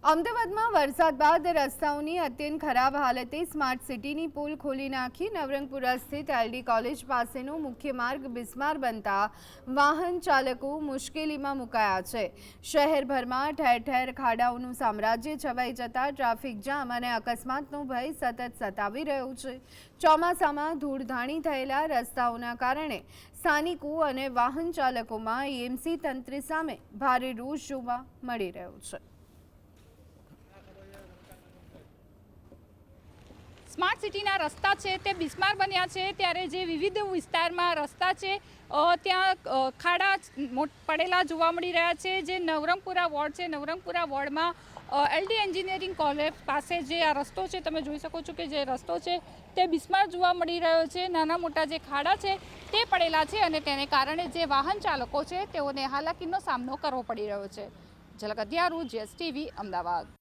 અમદાવાદમાં વરસાદ બાદ રસ્તાઓની અત્યંત ખરાબ હાલતે સ્માર્ટ સિટીની પોલ ખોલી નાખી નવરંગપુરા સ્થિત એલડી કોલેજ પાસેનો મુખ્ય માર્ગ બિસ્માર બનતા વાહન ચાલકો મુશ્કેલીમાં મુકાયા છે। શહેરભરમાં ઠેર ઠેર ખાડાઓનું સામ્રાજ્ય છવાઈ જતા ટ્રાફિક જામ અને અકસ્માતનો ભય સતત સતાવી રહ્યો છે। ચોમાસામાં ધૂળધાણી થયેલા રસ્તાઓના કારણે સ્થાનિકો અને વાહન ચાલકોમાં એએમસી તંત્ર સામે ભારે રોષ જોવા મળી રહ્યો છે। સ્માર્ટ સિટીના રસ્તા છે તે બિસ્માર બન્યા છે, ત્યારે જે વિવિધ વિસ્તારમાં રસ્તા છે ત્યાં ખાડા પડેલા જોવા મળી રહ્યા છે। જે નવરંગપુરા વોર્ડ છે, નવરંગપુરા વોર્ડમાં એલડી એન્જિનિયરિંગ કોલેજ પાસે જે આ રસ્તો છે તમે જોઈ શકો છો કે જે રસ્તો છે તે બિસ્માર જોવા મળી રહ્યો છે। નાના મોટા જે ખાડા છે તે પડેલા છે અને તેને કારણે જે વાહન ચાલકો છે તેઓને હાલાકીનો સામનો કરવો પડી રહ્યો છે। ઝલક અધ્યારું, GSTV, અમદાવાદ।